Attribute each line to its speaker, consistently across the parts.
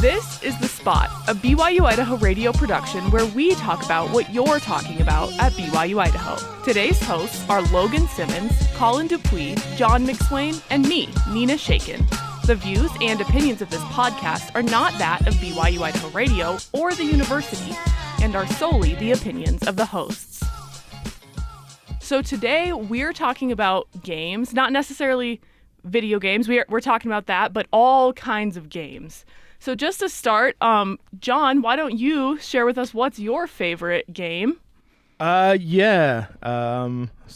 Speaker 1: This is The Spot, a BYU-Idaho radio production where we talk about what you're talking about at BYU-Idaho. Today's hosts are Logan Simmons, Colin Dupuis, John McSwain, and me, Nina Shakin. The views and opinions of this podcast are not that of BYU-Idaho Radio or the university, and are solely the opinions of the hosts. So today we're talking about games, not necessarily video games, we're talking about that, but all kinds of games. So just to start, John, why don't you share with us what's your favorite game?
Speaker 2: As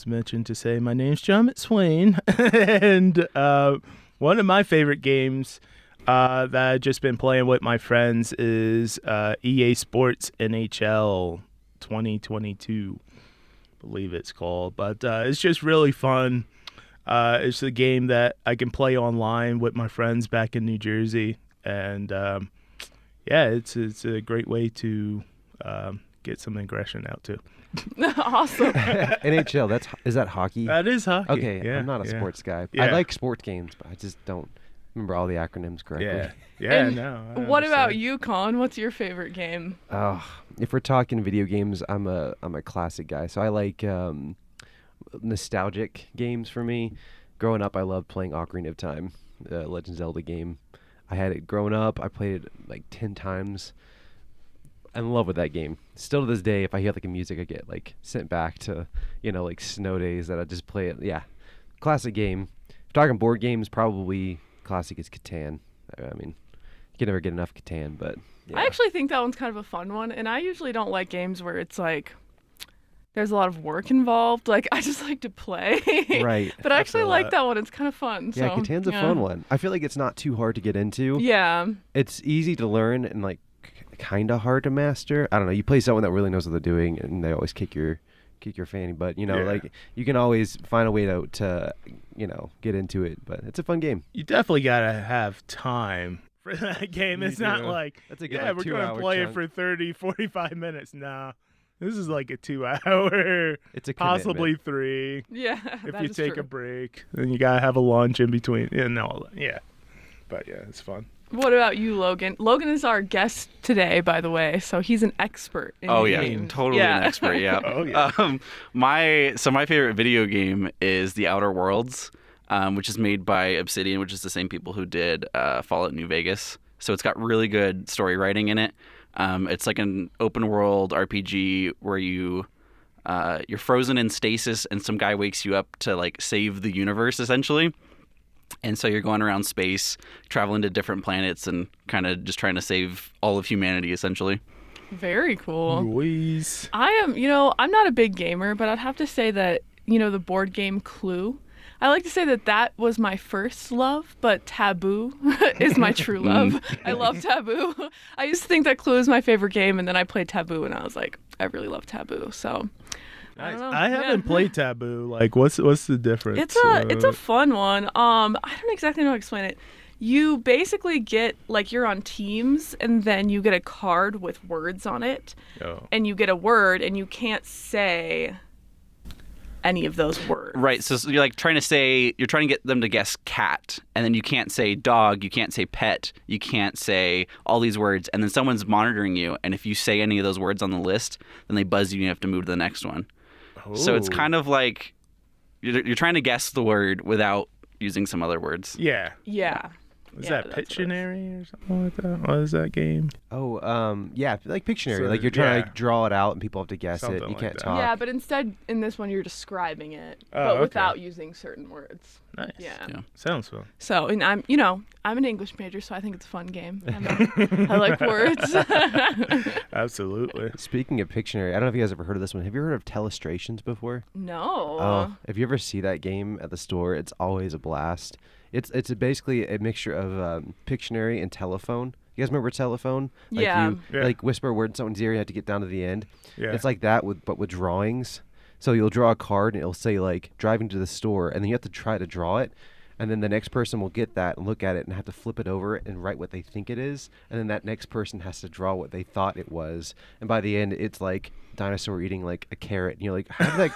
Speaker 2: mentioned to say, my name's John McSwain, and one of my favorite games that I've just been playing with my friends is EA Sports NHL 2022, I believe it's called. But it's just really fun. It's a game that I can play online with my friends back in New Jersey. And, it's a great way to get some aggression out, too.
Speaker 1: Awesome.
Speaker 3: NHL, is that hockey?
Speaker 2: That is hockey.
Speaker 3: Okay,
Speaker 2: yeah,
Speaker 3: I'm not a sports guy.
Speaker 2: Yeah.
Speaker 3: I like sports games, but I just don't remember all the acronyms correctly.
Speaker 1: What about you, Colin? What's your favorite game?
Speaker 3: If we're talking video games, I'm a classic guy. So I like nostalgic games for me. Growing up, I loved playing Ocarina of Time, Legend of Zelda game. I had it growing up. I played it like 10 times. I'm in love with that game. Still to this day, if I hear like a music, I get like sent back to, like snow days that I just play it. Yeah, classic game. If we're talking board games, probably classic is Catan. I mean, you can never get enough Catan, but yeah.
Speaker 1: I actually think that one's kind of a fun one, and I usually don't like games where it's like there's a lot of work involved. Like, I just like to play.
Speaker 3: Right.
Speaker 1: But I actually like that one. It's kind of fun.
Speaker 3: Yeah,
Speaker 1: so,
Speaker 3: Catan's a fun one. I feel like it's not too hard to get into.
Speaker 1: Yeah.
Speaker 3: It's easy to learn and like kind of hard to master. I don't know. You play someone that really knows what they're doing, and they always kick your fanny. But like you can always find a way to get into it. But it's a fun game.
Speaker 2: You definitely gotta have time for that game. It's not like
Speaker 3: that's a good,
Speaker 2: we're gonna play it for 30, 45 minutes. Nah. This is like a 2-hour,
Speaker 3: it's a
Speaker 2: possibly 3.
Speaker 1: Yeah,
Speaker 2: if you take a break, then you gotta have a lunch in between. But it's fun.
Speaker 1: What about you, Logan? Logan is our guest today, by the way, so he's an expert in games.
Speaker 4: Totally an expert. Yeah.
Speaker 2: Oh yeah.
Speaker 4: My favorite video game is The Outer Worlds, which is made by Obsidian, which is the same people who did Fallout New Vegas. So it's got really good story writing in it. It's like an open world RPG where you're frozen in stasis and some guy wakes you up to like save the universe essentially. And so you're going around space, traveling to different planets and kind of just trying to save all of humanity essentially.
Speaker 1: Very cool.
Speaker 2: Louise.
Speaker 1: I'm not a big gamer, but I'd have to say that, the board game Clue. I like to say that was my first love, but Taboo is my true love. I love Taboo. I used to think that Clue is my favorite game, and then I played Taboo, and I was like, I really love Taboo. So,
Speaker 2: nice. I haven't played Taboo. Like, what's the difference?
Speaker 1: It's a fun one. I don't exactly know how to explain it. You basically get, like, you're on teams, and then you get a card with words on it, and you get a word, and you can't say any of those words.
Speaker 4: Right. So you're like trying to get them to guess cat, and then you can't say dog, you can't say pet, you can't say all these words, and then someone's monitoring you, and if you say any of those words on the list, then they buzz you and you have to move to the next one. So it's kind of like you're trying to guess the word without using some other words.
Speaker 2: Yeah.
Speaker 1: Yeah.
Speaker 2: Is that Pictionary or something like that? What is that game?
Speaker 3: Oh, like Pictionary. So, like you're trying to draw it out and people have to guess
Speaker 2: something
Speaker 3: it. You
Speaker 2: like
Speaker 3: can't
Speaker 2: that.
Speaker 3: talk.
Speaker 1: Yeah, but instead in this one you're describing it, but without using certain words.
Speaker 2: Nice.
Speaker 1: Yeah.
Speaker 2: Sounds fun.
Speaker 1: So, and I'm an English major, so I think it's a fun game. I like words.
Speaker 2: Absolutely.
Speaker 3: Speaking of Pictionary, I don't know if you guys ever heard of this one. Have you heard of Telestrations before?
Speaker 1: No.
Speaker 3: Oh, if you ever see that game at the store, it's always a blast. It's basically a mixture of Pictionary and telephone. You guys remember telephone? Like you like whisper a word in someone's ear, you have to get down to the end.
Speaker 2: Yeah.
Speaker 3: It's like that but with drawings. So you'll draw a card and it'll say like driving to the store, and then you have to try to draw it. and then the next person will get that and look at it and have to flip it over and write what they think it is, and then that next person has to draw what they thought it was, and by the end it's like dinosaur eating like a carrot, and you're like, how did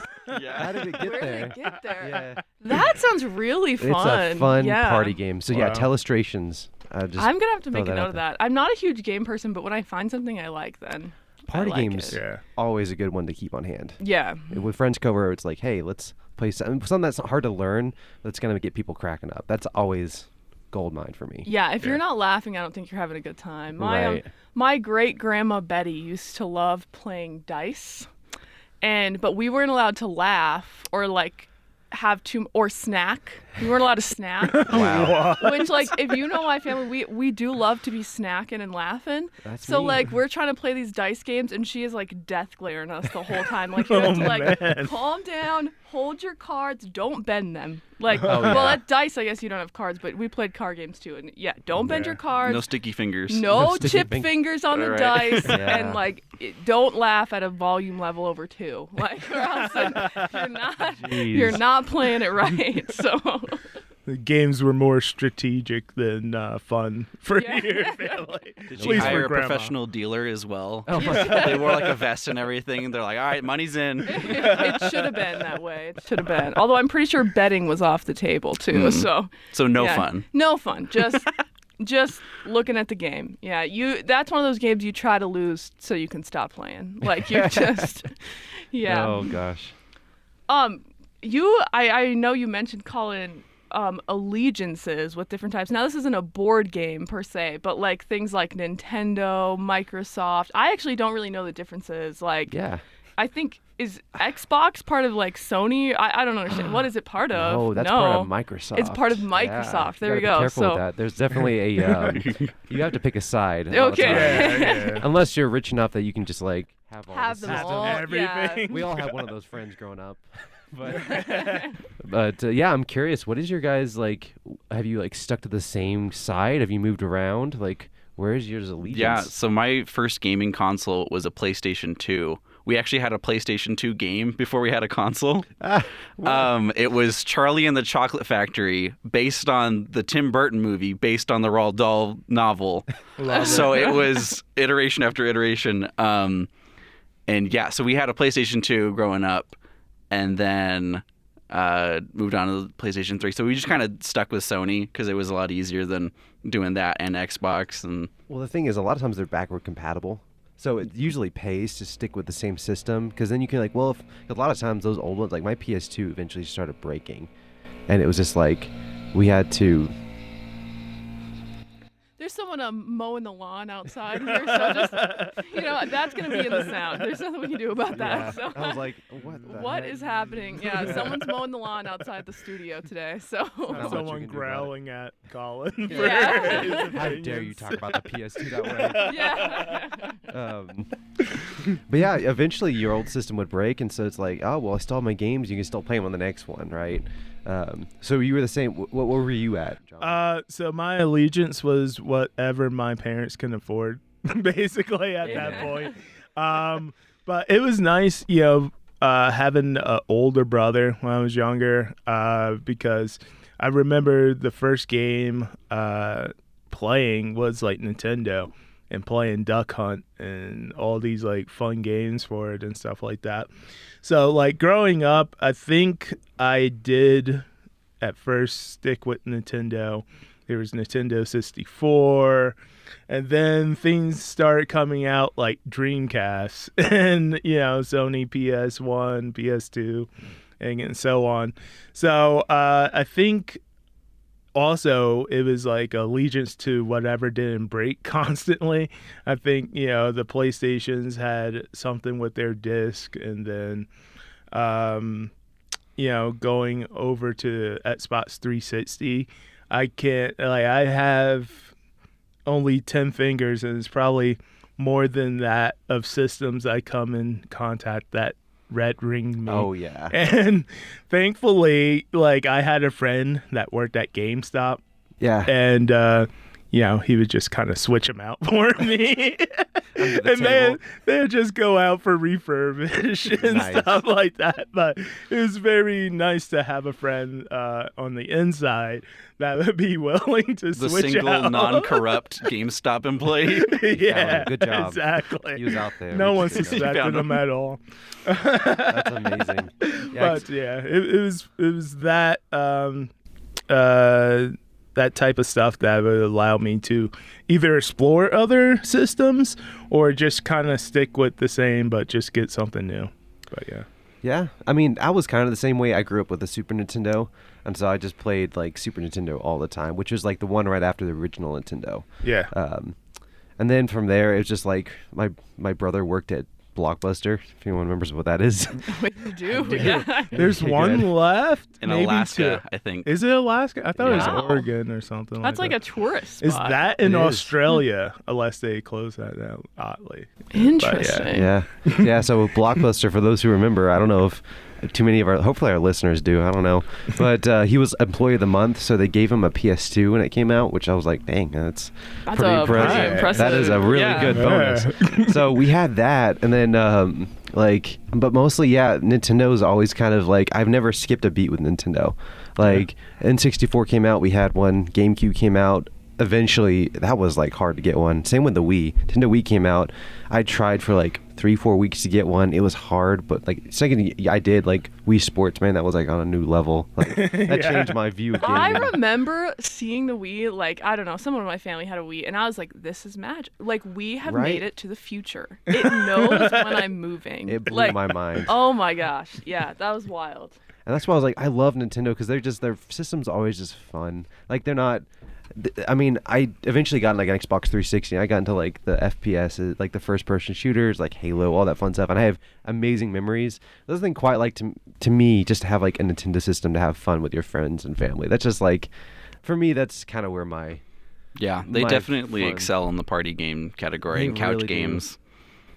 Speaker 3: how did it get
Speaker 1: Where
Speaker 3: there?
Speaker 1: did it get there?
Speaker 3: Yeah.
Speaker 1: That sounds really fun.
Speaker 3: It's a fun
Speaker 1: yeah.
Speaker 3: party game. So yeah,
Speaker 2: Wow.
Speaker 3: Telestrations.
Speaker 1: I'm gonna have to
Speaker 3: throw
Speaker 1: make a
Speaker 3: that
Speaker 1: note
Speaker 3: out
Speaker 1: of
Speaker 3: there.
Speaker 1: that. I'm not a huge game person, but when I find something I like, then
Speaker 3: Party
Speaker 1: I like
Speaker 3: games,
Speaker 1: it.
Speaker 2: Yeah.
Speaker 3: always a good one to keep on hand.
Speaker 1: Yeah.
Speaker 3: With friends come over, it's like, hey, let's play something that's hard to learn that's gonna get people cracking up. That's always gold mine for me.
Speaker 1: Yeah, if
Speaker 2: Yeah.
Speaker 1: you're not laughing, I don't think you're having a good time.
Speaker 3: Right.
Speaker 1: My great grandma Betty used to love playing dice, but we weren't allowed to laugh or like have or snack. We weren't allowed to snack.
Speaker 3: Wow.
Speaker 1: Which, like, if you know my family, we do love to be snacking and laughing.
Speaker 3: That's
Speaker 1: So
Speaker 3: me.
Speaker 1: like we're trying to play these dice games, and she is like death glaring us the whole time. Like you have to like
Speaker 2: man.
Speaker 1: calm down, hold your cards, don't bend them. Like
Speaker 3: Oh,
Speaker 1: well,
Speaker 3: yeah.
Speaker 1: at dice, I guess you don't have cards, but we played card games too, and yeah, don't bend
Speaker 2: Yeah.
Speaker 1: your cards.
Speaker 4: No sticky fingers.
Speaker 1: No
Speaker 3: sticky
Speaker 1: chip fingers on the
Speaker 4: Right.
Speaker 1: dice,
Speaker 3: Yeah.
Speaker 1: and like don't laugh at a volume level over 2. Like or else you're not playing it right. So
Speaker 2: The games were more strategic than fun for
Speaker 1: Yeah.
Speaker 2: your family.
Speaker 4: Did
Speaker 2: At
Speaker 4: you
Speaker 2: least for
Speaker 4: hire a
Speaker 2: grandma.
Speaker 4: professional dealer as well?
Speaker 3: Oh my
Speaker 4: They wore like a vest and everything, and they're like, all right, money's in.
Speaker 1: it should have been that way. It should have been. Although I'm pretty sure betting was off the table too. So
Speaker 4: So no
Speaker 1: yeah.
Speaker 4: fun.
Speaker 1: No fun. Just looking at the game. Yeah, that's one of those games you try to lose so you can stop playing. Like you just yeah.
Speaker 3: Oh gosh.
Speaker 1: I know you mentioned Colin allegiances with different types. Now this isn't a board game per se, but like things like Nintendo, Microsoft. I actually don't really know the differences. Like
Speaker 3: Yeah.
Speaker 1: I think is Xbox part of like Sony? I don't understand. What is it part of?
Speaker 3: Oh, that's
Speaker 1: no.
Speaker 3: part of Microsoft.
Speaker 1: It's part of
Speaker 3: Yeah.
Speaker 1: Microsoft.
Speaker 3: You
Speaker 1: There we
Speaker 3: gotta
Speaker 1: go.
Speaker 3: Be careful
Speaker 1: So
Speaker 3: with that. There's definitely a you have to pick a side. a lot of
Speaker 1: Okay.
Speaker 3: times.
Speaker 2: Yeah, yeah.
Speaker 3: Unless you're rich enough that you can just like have all
Speaker 1: have
Speaker 3: the
Speaker 1: them
Speaker 3: systems.
Speaker 1: all.
Speaker 2: everything.
Speaker 3: We all have one of those friends growing up. But yeah, I'm curious. What is your guys like? Have you like stuck to the same side? Have you moved around? Like, where is yours allegiance?
Speaker 4: Yeah, so my first gaming console was a PlayStation 2. We actually had a PlayStation 2 game before we had a console. It was Charlie and the Chocolate Factory, based on the Tim Burton movie, based on the Roald Dahl novel. So it was iteration after iteration. And yeah, so we had a PlayStation 2 growing up, and then moved on to the PlayStation 3. So we just kind of stuck with Sony because it was a lot easier than doing that and Xbox. And
Speaker 3: Well, the thing is, a lot of times they're backward compatible. So it usually pays to stick with the same system because then you can like, well, if, a lot of times those old ones, like my PS2 eventually started breaking. And it was just like, we had to...
Speaker 1: There's someone mowing the lawn outside here, so just that's gonna be in the sound. There's nothing we can do about that.
Speaker 3: Yeah.
Speaker 1: So
Speaker 3: I was like, what the
Speaker 1: what
Speaker 3: heck?
Speaker 1: is happening? Yeah, someone's mowing the lawn outside the studio today. So
Speaker 3: Not much you
Speaker 2: Someone
Speaker 3: can do about it.
Speaker 2: growling at Colin.
Speaker 1: Yeah.
Speaker 2: For his
Speaker 3: How dare you
Speaker 2: opinions.
Speaker 3: talk about the PS2 that way?
Speaker 1: yeah.
Speaker 3: But yeah, eventually your old system would break, and so it's like, oh well, I still have my games. You can still play them on the next one, right? So you were the same. What were you at, John?
Speaker 2: So my allegiance was whatever my parents can afford, basically at that
Speaker 1: Yeah.
Speaker 2: point. But it was nice, having an older brother when I was younger, because I remember the first game playing was like Nintendo and playing Duck Hunt and all these like fun games for it and stuff like that. So like growing up, I think I did at first stick with Nintendo. There was Nintendo 64, and then things started coming out like Dreamcast and Sony PS1, PS2, and so on. So I think also it was like allegiance to whatever didn't break constantly. I think the PlayStations had something with their disc, and then going over to Xbox 360, I have only 10 fingers, and it's probably more than that of systems I come in contact that red ring me.
Speaker 3: Oh yeah.
Speaker 2: And thankfully, like I had a friend that worked at GameStop,
Speaker 3: Yeah.
Speaker 2: and he would just kind of switch them out for me.
Speaker 3: Under the
Speaker 2: And
Speaker 3: table.
Speaker 2: they'd just go out for refurbish and
Speaker 3: Nice.
Speaker 2: stuff like that. But it was very nice to have a friend on the inside that would be willing to
Speaker 4: The
Speaker 2: switch
Speaker 4: single
Speaker 2: out.
Speaker 4: non-corrupt GameStop employee.
Speaker 2: Yeah,
Speaker 3: Good job.
Speaker 2: exactly.
Speaker 3: He was out there.
Speaker 2: No
Speaker 3: We
Speaker 2: one
Speaker 3: just didn't know.
Speaker 2: suspected
Speaker 4: found
Speaker 2: him
Speaker 4: him.
Speaker 2: at all.
Speaker 3: That's amazing. Yeah,
Speaker 2: But yeah, it was that that type of stuff that would allow me to either explore other systems or just kind of stick with the same, but just get something new. But yeah.
Speaker 3: Yeah, I mean, I was kind of the same way. I grew up with a Super Nintendo, and so I just played like Super Nintendo all the time, which was like the one right after the original Nintendo.
Speaker 2: Yeah.
Speaker 3: And then from there, it was just like my brother worked at Blockbuster. If anyone remembers what that is.
Speaker 1: Wait, you do? Yeah.
Speaker 2: There's
Speaker 3: Okay,
Speaker 2: one
Speaker 3: good.
Speaker 2: left.
Speaker 4: In
Speaker 2: maybe
Speaker 4: Alaska,
Speaker 2: two.
Speaker 4: I think.
Speaker 2: Is it Alaska? I thought it was
Speaker 1: Wow.
Speaker 2: Oregon or something.
Speaker 1: That's like
Speaker 2: that.
Speaker 1: a tourist
Speaker 2: Is
Speaker 1: spot.
Speaker 2: that in
Speaker 3: It is.
Speaker 2: Australia? Unless they close that down, oddly.
Speaker 1: Interesting.
Speaker 3: Yeah, yeah. So with Blockbuster, for those who remember, I don't know if too many of hopefully our listeners do. I don't know, but he was Employee of the Month, so they gave him a PS2 when it came out, which I was like, dang, that's pretty
Speaker 1: a
Speaker 3: impressive.
Speaker 1: pretty impressive.
Speaker 3: That is a really
Speaker 1: yeah.
Speaker 3: good bonus. So we had that, and then but mostly, yeah, Nintendo's always kind of like I've never skipped a beat with Nintendo. Like N64 came out, we had one. GameCube came out. Eventually, that was like hard to get one. Same with the Wii. Nintendo Wii came out. I tried for like 3-4 weeks to get one. It was hard, but like second I did like Wii Sports, man, that was like on a new level. Like that changed my view of
Speaker 1: I
Speaker 3: gaming.
Speaker 1: remember seeing the Wii, like, I don't know, someone in my family had a Wii, and I was like, this is magic. Like, we have
Speaker 3: Right?
Speaker 1: made it to the future. It knows when I'm moving.
Speaker 3: It blew
Speaker 1: like,
Speaker 3: my mind.
Speaker 1: Oh my gosh. Yeah, that was wild.
Speaker 3: And that's why I was like, I love Nintendo because their system's always just fun. Like they're not. I mean, I eventually got like an Xbox 360. I got into like the FPS, like the first-person shooters, like Halo, all that fun stuff, and I have amazing memories. It doesn't quite like to me just to have like a Nintendo system to have fun with your friends and family. That's just like, for me, that's kind of where my
Speaker 4: Yeah, they
Speaker 3: my
Speaker 4: definitely
Speaker 3: fun.
Speaker 4: excel in the party game category
Speaker 3: They
Speaker 4: and couch
Speaker 3: really do.
Speaker 4: games.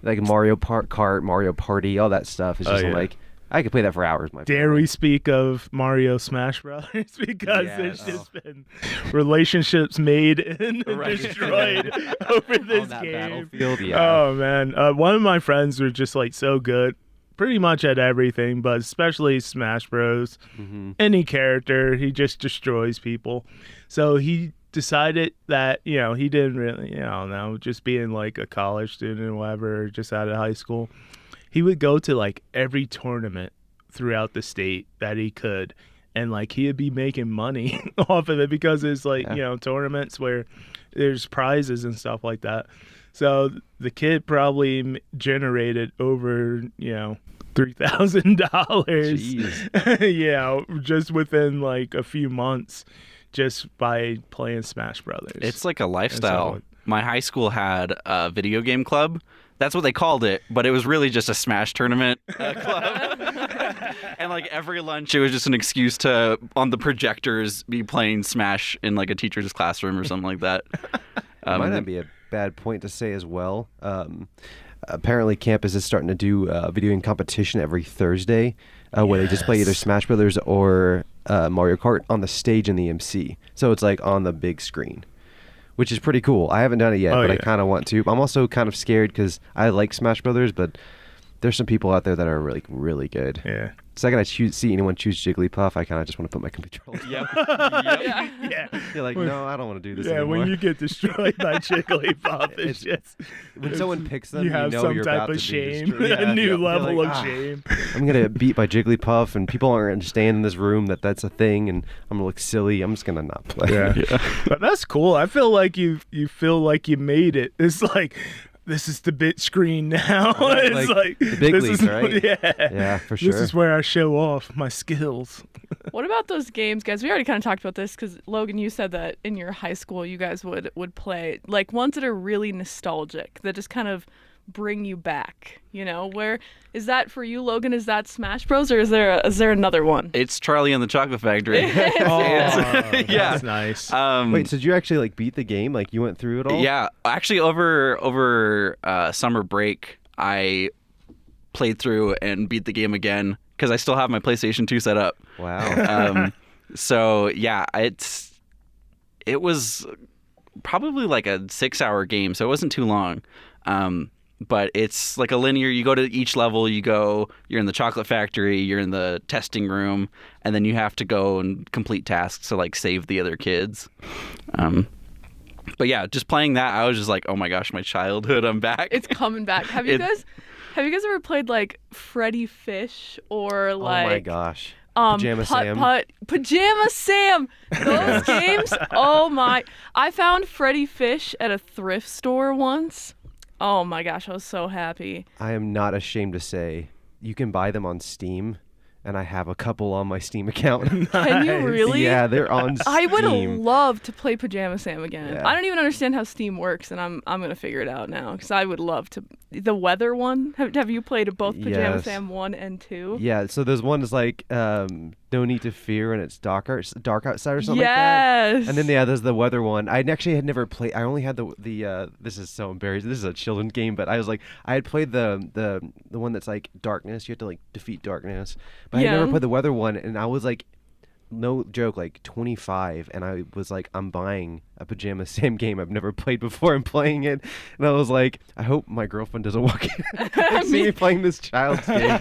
Speaker 3: like Mario Kart, Mario Party, all that stuff is just
Speaker 2: yeah.
Speaker 3: like I could play that for hours. My
Speaker 2: Dare we speak of Mario Smash Brothers? Because there's
Speaker 3: Yes.
Speaker 2: just been relationships made and
Speaker 4: Right.
Speaker 2: destroyed over this
Speaker 3: on that
Speaker 2: game.
Speaker 3: battlefield? Yeah.
Speaker 2: Oh man, one of my friends were just like so good, pretty much at everything, but especially Smash Bros.
Speaker 3: Mm-hmm.
Speaker 2: Any character, he just destroys people. So he decided that he didn't really, just being like a college student or whatever, just out of high school. He would go to like every tournament throughout the state that he could, and like he would be making money off of it because it's like tournaments where there's prizes and stuff like that. So the kid probably generated over $3,000 just within like a few months just by playing Smash Brothers.
Speaker 4: It's like a lifestyle. My high school had a video game club. That's what they called it, but it was really just a Smash tournament club. And like every lunch, it was just an excuse to, on the projectors, be playing Smash in like a teacher's classroom or something like that.
Speaker 3: Might not be a bad point to say as well. Apparently, campus is starting to do a video game competition every Thursday, where they just play either Smash Brothers or Mario Kart on the stage in the MC. So it's like on the big screen, which is pretty cool. I haven't done it yet, but I kind of want to. I'm also kind of scared because I like Smash Brothers, but there's some people out there that are really, really good.
Speaker 2: Yeah.
Speaker 3: The second I see anyone choose Jigglypuff, I kind of just want to put my controller.
Speaker 4: Yep.
Speaker 1: Yeah.
Speaker 2: Yeah.
Speaker 3: You're like, no, I don't want to do this
Speaker 2: Yeah,
Speaker 3: anymore.
Speaker 2: when you get destroyed by Jigglypuff, it's just
Speaker 3: when someone picks them,
Speaker 2: you have
Speaker 3: know
Speaker 2: some
Speaker 3: you're
Speaker 2: type
Speaker 3: about
Speaker 2: of
Speaker 3: to be
Speaker 2: shame,
Speaker 3: destroyed. Yeah,
Speaker 2: a new
Speaker 3: you're
Speaker 2: level
Speaker 3: like,
Speaker 2: of
Speaker 3: "Ah,
Speaker 2: shame.
Speaker 3: I'm gonna get beat by Jigglypuff, and people aren't understand in this room that that's a thing, and I'm gonna look silly. I'm just gonna not play.
Speaker 2: Yeah. But that's cool. I feel like you feel like you made it. It's like this is the bit screen now.
Speaker 3: Right,
Speaker 2: It's
Speaker 3: like
Speaker 2: like
Speaker 3: the big
Speaker 2: this
Speaker 3: leagues,
Speaker 2: is,
Speaker 3: right?
Speaker 2: Yeah.
Speaker 3: Yeah, for sure.
Speaker 2: This is where I show off my skills.
Speaker 1: What about those games, guys? We already kind of talked about this because Logan, you said that in your high school you guys would play like ones that are really nostalgic, that just kind of bring you back. Where is that for you, Logan? Is that Smash Bros, or is there another one?
Speaker 4: It's Charlie and the Chocolate Factory.
Speaker 2: Yeah.
Speaker 4: Yeah.
Speaker 2: That's nice.
Speaker 3: Wait, so did you actually like beat the game? Like you went through it all?
Speaker 4: Yeah, actually, over summer break, I played through and beat the game again because I still have my PlayStation 2 set up.
Speaker 3: Wow.
Speaker 4: So yeah, it was probably like a 6-hour game, so it wasn't too long. But it's like a linear, you go to each level, you're in the chocolate factory, you're in the testing room, and then you have to go and complete tasks to like save the other kids. But yeah, just playing that, I was just like, oh my gosh, my childhood, I'm back.
Speaker 1: It's coming back. Have you guys ever played like Freddy Fish or like
Speaker 3: Oh my gosh. Pajama Sam.
Speaker 1: Pajama Sam. Those games. Oh my. I found Freddy Fish at a thrift store once. Oh my gosh, I was so happy.
Speaker 3: I am not ashamed to say you can buy them on Steam, and I have a couple on my Steam account.
Speaker 1: Can you really?
Speaker 3: Yeah, they're on Steam.
Speaker 1: I would love to play Pajama Sam again.
Speaker 3: Yeah.
Speaker 1: I don't even understand how Steam works, and I'm gonna figure it out now because I would love to. The weather one. Have you played both Pajama
Speaker 3: Yes.
Speaker 1: Sam 1 and 2?
Speaker 3: Yeah, so there's one that's like No Need to Fear, and it's dark outside or something like
Speaker 1: Yes.
Speaker 3: that. And then there's the weather one. I actually had never played. I only had the this is so embarrassing. This is a children's game, but I was like, I had played the one that's like darkness. You have to like defeat darkness, but I had never played the weather one, and I was like, no joke, like 25, and I was like, I'm buying a Pajama Sam game I've never played before and playing it, and I was like, I hope my girlfriend doesn't walk in and see me playing this child's game.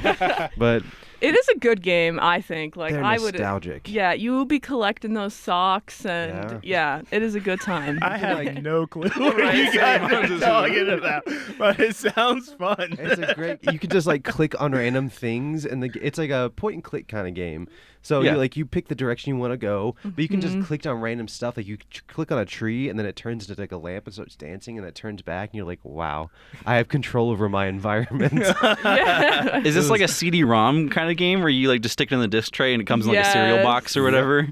Speaker 3: But
Speaker 1: it is a good game, I think. Like
Speaker 3: they're
Speaker 1: I would.
Speaker 3: nostalgic.
Speaker 1: Yeah, you will be collecting those socks, and yeah, it is a good time.
Speaker 2: I have no clue what you guys are talking about, but it sounds fun.
Speaker 3: It's a great. You can just like click on random things, and it's like a point and click kind of game. So you pick the direction you want to go, but you can just click on random stuff. Like you click on a tree, and then it turns into like a lamp and starts dancing, and it turns back, and you're like, wow, I have control over my environment.
Speaker 1: Yeah.
Speaker 4: Is this like a CD-ROM kind of game where you like just stick it in the disc tray and it comes in like a cereal box or whatever?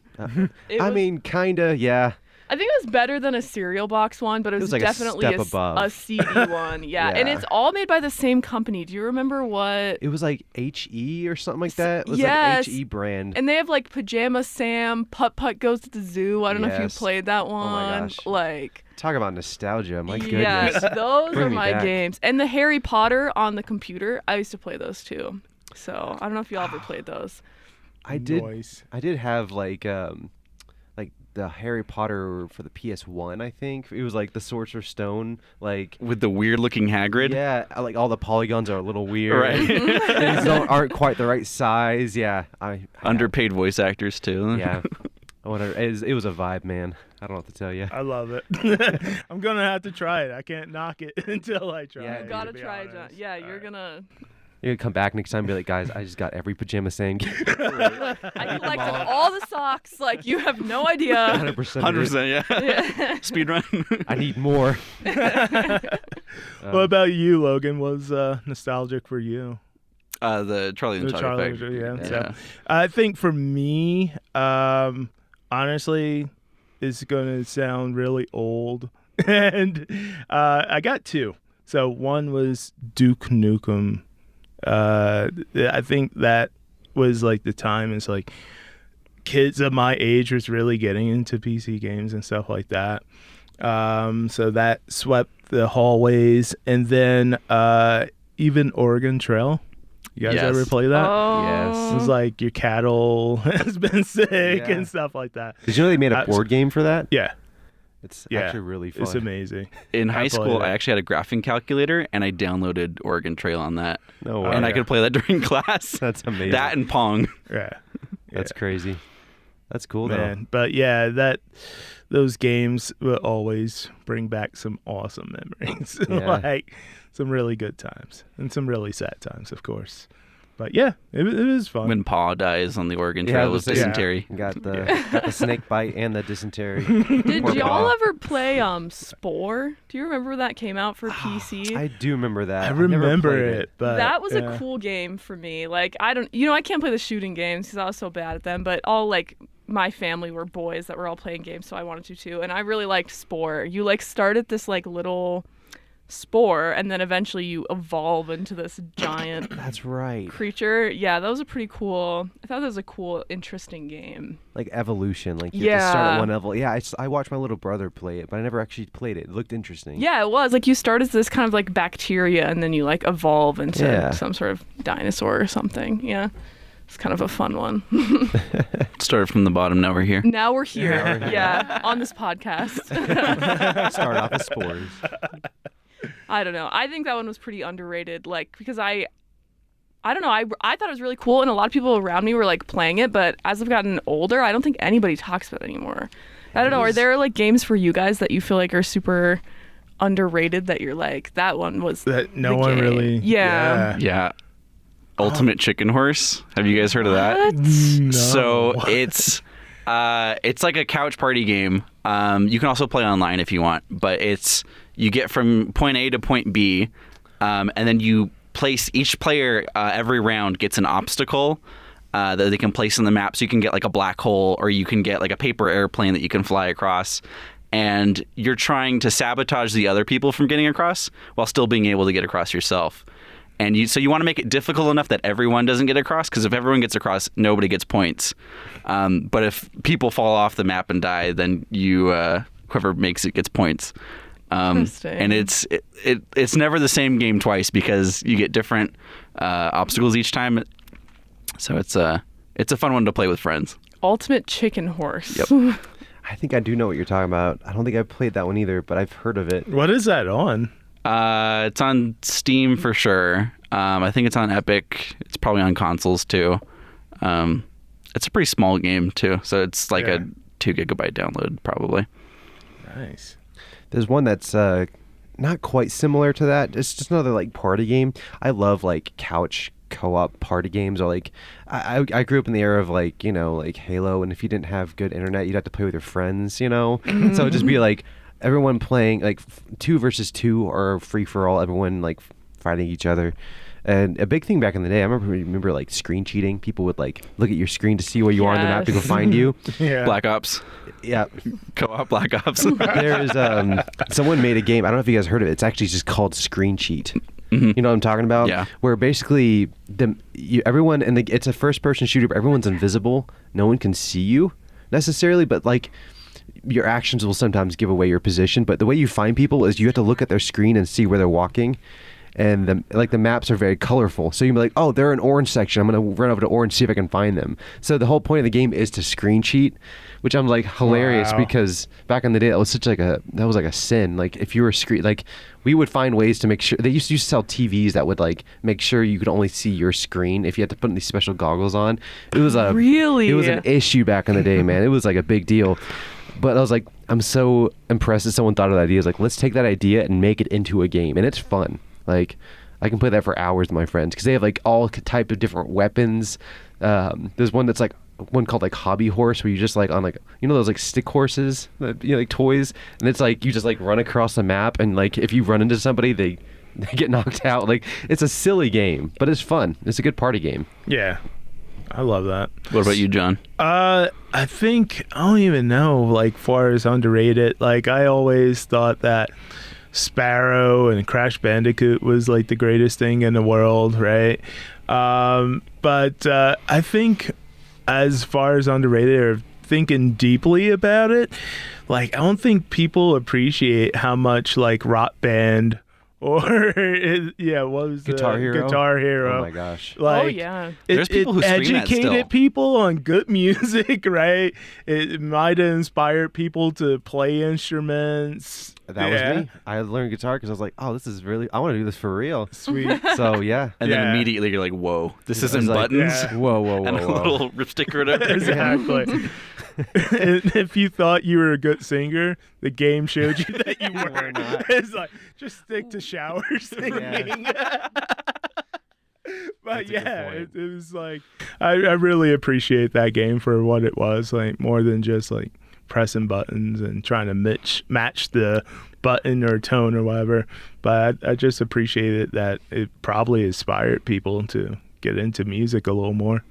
Speaker 3: I mean, kinda, yeah.
Speaker 1: I think it was better than a cereal box one, but it was
Speaker 3: like
Speaker 1: definitely
Speaker 3: a step above.
Speaker 1: a CD one. Yeah. And it's all made by the same company. Do you remember what?
Speaker 3: It was like HE or something like that. It was
Speaker 1: yes.
Speaker 3: like HE brand.
Speaker 1: And they have like Pajama Sam, Putt Putt Goes to the Zoo. I don't know if you
Speaker 3: Yes.
Speaker 1: played that one.
Speaker 3: Oh my gosh.
Speaker 1: Like,
Speaker 3: Talk about nostalgia. My goodness.
Speaker 1: yes, those
Speaker 3: Bring
Speaker 1: are
Speaker 3: me
Speaker 1: my
Speaker 3: back.
Speaker 1: games. And the Harry Potter on the computer, I used to play those too. So I don't know if y'all ever played those.
Speaker 3: I did.
Speaker 2: Noise.
Speaker 3: I did have like the Harry Potter for the PS1. I think it was like the Sorcerer's Stone, like.
Speaker 4: With the weird-looking Hagrid?
Speaker 3: Yeah, like all the polygons are a little weird.
Speaker 4: Right.
Speaker 3: Things aren't quite the right size. Yeah,
Speaker 4: Underpaid voice actors, too.
Speaker 3: Yeah. It was a vibe, man. I don't know what to tell you.
Speaker 2: I love it. I'm gonna have to try it. I can't knock it until I try
Speaker 3: Yeah,
Speaker 2: it.
Speaker 1: You
Speaker 3: to
Speaker 1: gotta
Speaker 2: be
Speaker 1: try it, John.
Speaker 2: honest.
Speaker 1: Yeah,
Speaker 2: All
Speaker 1: you're
Speaker 2: right.
Speaker 1: gonna.
Speaker 3: You're gonna come back next time and be like, guys, I just got every Pajama Sam game.
Speaker 1: I collected all the socks. Like you have no idea.
Speaker 3: 100%.
Speaker 4: 100%, yeah.
Speaker 1: Yeah.
Speaker 4: Speed run.
Speaker 3: I need more.
Speaker 2: What about you, Logan? Was nostalgic for you?
Speaker 4: The Charlie and the Chocolate Factory.
Speaker 2: Yeah. So, I think for me, honestly, it's gonna sound really old, and I got two. So one was Duke Nukem. I think that was like the time. It's like kids of my age was really getting into PC games and stuff like that. So that swept the hallways, and then even Oregon Trail. You guys
Speaker 4: Yes.
Speaker 2: ever play that?
Speaker 1: Oh.
Speaker 3: Yes.
Speaker 2: It's like your cattle has been sick
Speaker 3: Yeah.
Speaker 2: and stuff like that.
Speaker 3: Did you know they made a board game for that?
Speaker 2: Yeah,
Speaker 3: It's
Speaker 2: yeah,
Speaker 3: actually really fun.
Speaker 2: it's amazing.
Speaker 4: In high
Speaker 2: played
Speaker 4: school,
Speaker 2: it.
Speaker 4: I actually had a graphing calculator, and I downloaded Oregon Trail on that.
Speaker 3: No
Speaker 2: Oh,
Speaker 3: way.
Speaker 4: And I
Speaker 2: yeah.
Speaker 4: could play that during class.
Speaker 3: That's amazing.
Speaker 4: That and Pong.
Speaker 2: Yeah,
Speaker 3: That's crazy. That's cool,
Speaker 2: man. But yeah, those games will always bring back some awesome memories,
Speaker 3: Yeah.
Speaker 2: like some really good times and some really sad times, of course. But yeah, it was fun.
Speaker 4: When Pa dies on the Oregon
Speaker 3: Yeah,
Speaker 4: Trail
Speaker 3: it
Speaker 4: with
Speaker 3: was-
Speaker 4: dysentery.
Speaker 3: though. Got the snake bite and the dysentery.
Speaker 1: Did
Speaker 3: Poor
Speaker 1: y'all
Speaker 3: Pa.
Speaker 1: ever play Spore? Do you remember that came out for PC?
Speaker 3: I do remember that.
Speaker 2: I
Speaker 3: I've never
Speaker 2: remember
Speaker 3: played
Speaker 2: it, but
Speaker 1: That was
Speaker 2: yeah.
Speaker 1: a cool game for me. Like I can't play the shooting games because I was so bad at them. But all like my family were boys that were all playing games, so I wanted to too. And I really liked Spore. You like start at this like little spore, and then eventually you evolve into this giant
Speaker 3: That's right.
Speaker 1: creature. Yeah, that was a pretty cool. I thought that was a cool, interesting game.
Speaker 3: Like evolution. Like you have to start
Speaker 1: Yeah.
Speaker 3: at one level. Yeah, I watched my little brother play it, but I never actually played it. It looked interesting.
Speaker 1: Yeah, it was like you start as this kind of like bacteria, and then you like evolve into
Speaker 3: Yeah.
Speaker 1: some sort of dinosaur or something. Yeah. It's kind of a fun one.
Speaker 4: Started from the bottom, now we're here.
Speaker 1: Now we're here. Yeah, on this podcast.
Speaker 3: Start off with spores.
Speaker 1: I don't know. I think that one was pretty underrated. Like, because I don't know. I thought it was really cool, and a lot of people around me were like playing it. But as I've gotten older, I don't think anybody talks about it anymore. I don't know. Are there like games for you guys that you feel like are super underrated that you're like, that one was
Speaker 2: That no
Speaker 1: the
Speaker 2: one
Speaker 1: game?
Speaker 2: really.
Speaker 1: Yeah.
Speaker 4: Yeah. Ultimate Chicken Horse. Have you guys heard of that?
Speaker 1: What?
Speaker 2: No.
Speaker 4: So it's like a couch party game. You can also play online if you want, but you get from point A to point B, and then you place each player every round gets an obstacle that they can place in the map. So you can get like a black hole, or you can get like a paper airplane that you can fly across. And you're trying to sabotage the other people from getting across while still being able to get across yourself. And so you want to make it difficult enough that everyone doesn't get across, because if everyone gets across, nobody gets points. But if people fall off the map and die, then whoever makes it gets points.
Speaker 1: Interesting.
Speaker 4: And it's never the same game twice, because you get different obstacles each time. So it's a fun one to play with friends.
Speaker 1: Ultimate Chicken Horse.
Speaker 4: Yep.
Speaker 3: I think I do know what you're talking about. I don't think I've played that one either, but I've heard of it.
Speaker 2: What is that on?
Speaker 4: It's on Steam for sure. I think it's on Epic. It's probably on consoles too. It's a pretty small game too, so it's like a 2 gigabyte download probably.
Speaker 2: Nice.
Speaker 3: There's one that's not quite similar to that. It's just another like party game. I love like couch co-op party games, or like I grew up in the era of like, you know, like Halo, and if you didn't have good internet, you'd have to play with your friends, you know. So it'd just be like everyone playing like 2 versus 2 or free for all, everyone like fighting each other. And a big thing back in the day, I remember like screen cheating. People would like look at your screen to see where you are on the map to go
Speaker 1: Yes.
Speaker 3: find you.
Speaker 2: Yeah.
Speaker 4: Black Ops.
Speaker 3: Yeah.
Speaker 4: Co-op Black Ops.
Speaker 3: There's someone made a game. I don't know if you guys heard of it. It's actually just called Screen Cheat.
Speaker 4: Mhm.
Speaker 3: You know what I'm talking about?
Speaker 4: Yeah.
Speaker 3: Where basically everyone it's a first-person shooter, but everyone's invisible. No one can see you necessarily, but like your actions will sometimes give away your position. But the way you find people is you have to look at their screen and see where they're walking. And the maps are very colorful. So you'll be like, oh, they're in orange section. I'm going to run over to orange, see if I can find them. So the whole point of the game is to screen cheat, which I'm like hilarious.
Speaker 2: Wow.
Speaker 3: Because back in the day, that was a sin. Like if you were like we would find ways to make sure. They used to sell TVs that would like make sure you could only see your screen if you had to put these special goggles on. It was
Speaker 1: Really?
Speaker 3: It was an issue back in the day, man. It was like a big deal. But I was like, I'm so impressed that someone thought of that idea. It's like, let's take that idea and make it into a game, and it's fun. Like, I can play that for hours with my friends because they have like all type of different weapons. There's one that's like one called like Hobby Horse, where you just like on like, you know, those like stick horses, that, you know, like toys, and it's like you just like run across the map, and like if you run into somebody, they get knocked out. Like, it's a silly game, but it's fun. It's a good party game.
Speaker 2: Yeah. I love that.
Speaker 4: What about you, John?
Speaker 2: I think I don't even know, like, far as underrated. Like, I always thought that Sparrow and Crash Bandicoot was like the greatest thing in the world, right? But I think as far as underrated, or thinking deeply about it, like, I don't think people appreciate how much like Rock Band or what was
Speaker 3: Guitar Hero?
Speaker 2: Guitar Hero.
Speaker 3: Oh my gosh.
Speaker 2: Like,
Speaker 1: Oh, yeah.
Speaker 4: There's people who stream that
Speaker 2: educated
Speaker 4: still.
Speaker 2: people on good music, right? It might have inspired people to play instruments.
Speaker 3: That was me. I learned guitar because I was like, oh, this is really, I want to do this for real.
Speaker 2: Sweet.
Speaker 3: So yeah.
Speaker 4: And then
Speaker 2: Yeah.
Speaker 4: immediately you're like, whoa, this
Speaker 3: I
Speaker 4: isn't
Speaker 3: was like,
Speaker 4: buttons
Speaker 2: yeah.
Speaker 3: Whoa.
Speaker 4: and a little ripstick or whatever.
Speaker 2: Exactly. And if you thought you were a good singer, the game showed you that you
Speaker 3: We're
Speaker 2: weren't.
Speaker 3: not.
Speaker 2: It's like, just stick to shower singing. But
Speaker 3: That's a good
Speaker 2: yeah,
Speaker 3: point.
Speaker 2: it was like, I really appreciate that game for what it was, like, more than just like pressing buttons and trying to match the button or tone or whatever. But I just appreciated that it probably inspired people to get into music a little more.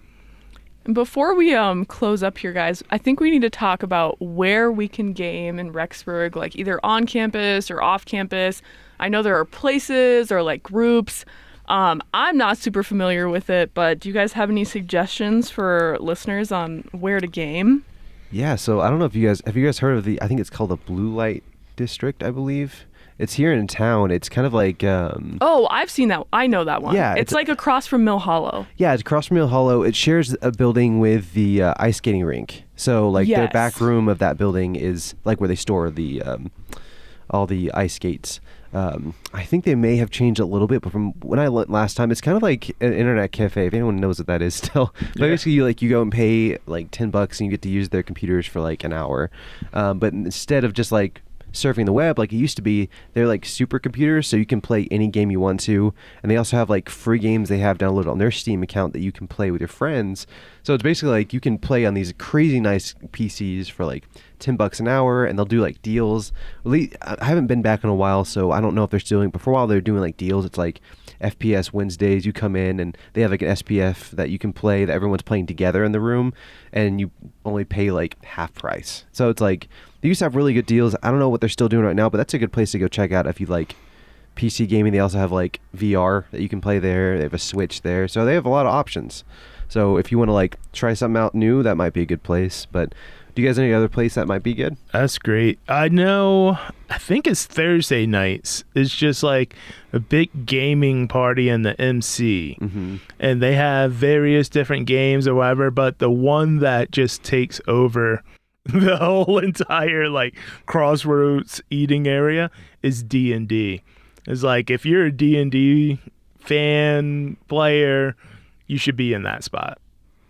Speaker 1: Before we close up here, guys, I think we need to talk about where we can game in Rexburg, like either on campus or off campus. I know there are places or like groups. I'm not super familiar with it, but do you guys have any suggestions for listeners on where to game?
Speaker 3: Yeah, so I don't know if you guys have you guys heard of I think it's called the Blue Light District, I believe. It's here in town. It's kind of like
Speaker 1: Oh, I've seen that. I know that one.
Speaker 3: Yeah,
Speaker 1: it's like across from Mill Hollow.
Speaker 3: yeah, it's across from Mill Hollow. It shares a building with the ice skating rink. So like their
Speaker 1: Yes.
Speaker 3: back room of that building is like where they store the all the ice skates. I think they may have changed a little bit, but from when I went last time, it's kind of like an internet cafe. If anyone knows what that is, still, but basically, you go and pay like $10 and you get to use their computers for like an hour. But instead of just like surfing the web like it used to be, they're like supercomputers, so you can play any game you want to. And they also have like free games they have downloaded on their Steam account that you can play with your friends. So it's basically like you can play on these crazy nice PCs for like $10 an hour, and they'll do like deals. I haven't been back in a while, so I don't know if they're still doing, but for a while they're doing like deals. It's like FPS Wednesdays. You come in and they have like an SPF that you can play that everyone's playing together in the room, and you only pay like half price. So it's like they used to have really good deals. I don't know what they're still doing right now, but that's a good place to go check out if you like PC gaming. They also have like VR that you can play there. They have a Switch there, so they have a lot of options. So if you want to like try something out new, that might be a good place. But do you guys have any other place that might be good?
Speaker 2: That's great. I think it's Thursday nights. It's just like a big gaming party in the MC.
Speaker 3: Mm-hmm.
Speaker 2: And they have various different games or whatever, but the one that just takes over the whole entire like Crossroads eating area is D&D. It's like if you're a D&D fan player, you should be in that spot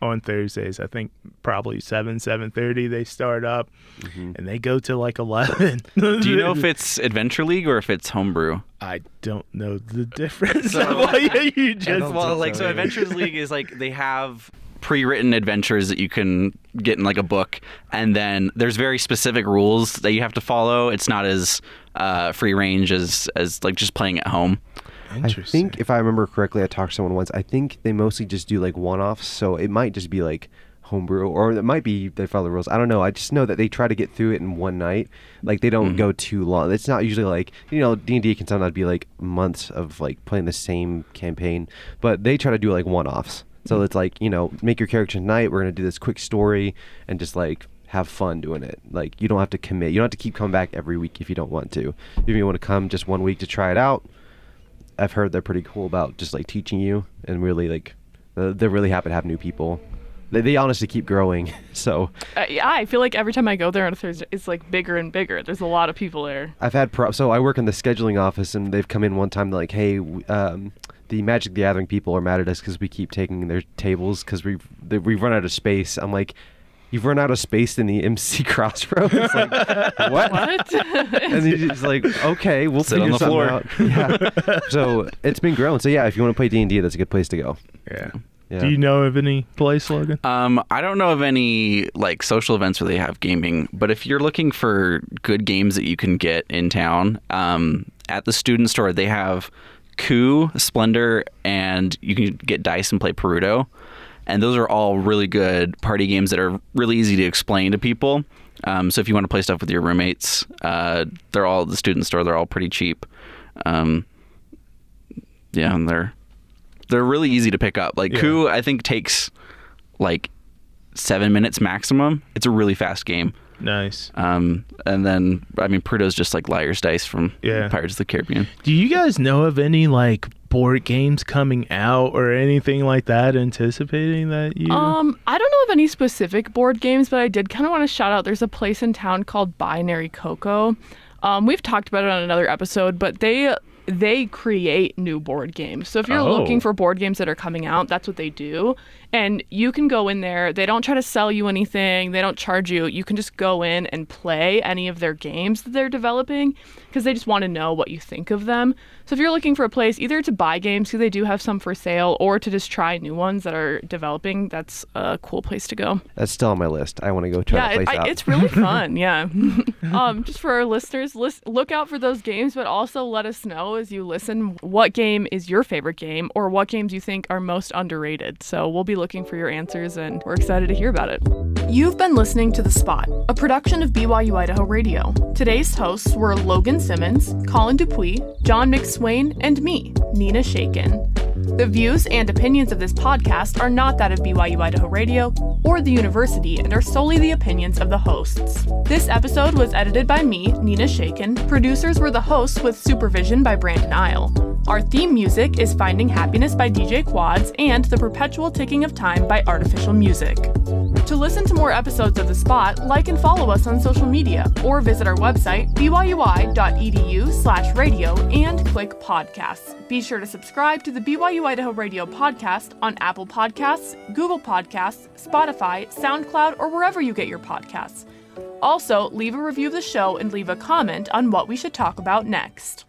Speaker 2: on Thursdays. I think probably 7:30 they start up, and they go to like 11.
Speaker 4: Do you know if it's Adventure League or if it's Homebrew?
Speaker 2: I don't know the difference.
Speaker 4: So-
Speaker 2: You just
Speaker 4: So Adventures League is like they have pre-written adventures that you can get in like a book, and then there's very specific rules that you have to follow. It's not as free range as like just playing at home.
Speaker 3: I think if I remember correctly, I talked to someone once. I think they mostly just do like one-offs, so it might just be like Homebrew, or it might be they follow the rules. I don't know. I just know that they try to get through it in one night. Like they don't go too long. It's not usually like, D&D can sometimes be like months of like playing the same campaign, but they try to do like one-offs. So it's like, make your character tonight. We're going to do this quick story and just like have fun doing it. Like you don't have to commit. You don't have to keep coming back every week if you don't want to. If you want to come just 1 week to try it out, I've heard they're pretty cool about just like teaching you, and really like they're really happy to have new people. They honestly keep growing. So
Speaker 1: Yeah, I feel like every time I go there on a Thursday, it's like bigger and bigger. There's a lot of people there.
Speaker 3: I've had so I work in the scheduling office, and they've come in one time. They're like, hey, the Magic the Gathering people are mad at us because we keep taking their tables because we've run out of space. I'm like, you've run out of space in the MC Crossroads? Like, what? And he's like, okay, we'll
Speaker 4: sit on
Speaker 3: figure
Speaker 4: the floor.
Speaker 3: out. Yeah. So it's been growing. So yeah, if you want to play D&D, that's a good place to go.
Speaker 2: Yeah.
Speaker 3: Yeah.
Speaker 2: Do you know of any place, Logan?
Speaker 4: I don't know of any like social events where they have gaming, but if you're looking for good games that you can get in town, at the student store they have Coup, Splendor, and you can get dice and play Perudo. And those are all really good party games that are really easy to explain to people. So if you want to play stuff with your roommates, they're all at the student store. They're all pretty cheap. And they're really easy to pick up. Like Coup, I think takes like 7 minutes maximum. It's a really fast game.
Speaker 2: Nice.
Speaker 4: And then Perudo's just like Liar's Dice from Pirates of the Caribbean.
Speaker 2: Do you guys know of any like board games coming out or anything like that anticipating that you
Speaker 1: I don't know of any specific board games, but I did kind of want to shout out there's a place in town called Binary Cocoa. We've talked about it on another episode, but they create new board games. So if you're looking for board games that are coming out, that's what they do. And you can go in there. They don't try to sell you anything. They don't charge you. You can just go in and play any of their games that they're developing because they just want to know what you think of them. So if you're looking for a place either to buy games, because they do have some for sale, or to just try new ones that are developing, that's a cool place to go.
Speaker 3: That's still on my list. I want to go try that place out.
Speaker 1: It's really fun. Yeah. Just for our listeners, look out for those games, but also let us know as you listen what game is your favorite game or what games you think are most underrated. So we'll be looking for your answers, and we're excited to hear about it. You've been listening to The Spot, a production of BYU-Idaho Radio. Today's hosts were Logan Simmons, Colin Dupuis, John McSwain, and me, Nina Shakin. The views and opinions of this podcast are not that of BYU-Idaho Radio or the university and are solely the opinions of the hosts. This episode was edited by me, Nina Shakin. Producers were the hosts with supervision by Brandon Isle. Our theme music is Finding Happiness by DJ Quads and The Perpetual Ticking of Time by Artificial Music. To listen to more episodes of The Spot, like and follow us on social media or visit our website, byui.edu/radio, and click podcasts. Be sure to subscribe to the BYU-Idaho Radio podcast on Apple Podcasts, Google Podcasts, Spotify, SoundCloud, or wherever you get your podcasts. Also, leave a review of the show and leave a comment on what we should talk about next.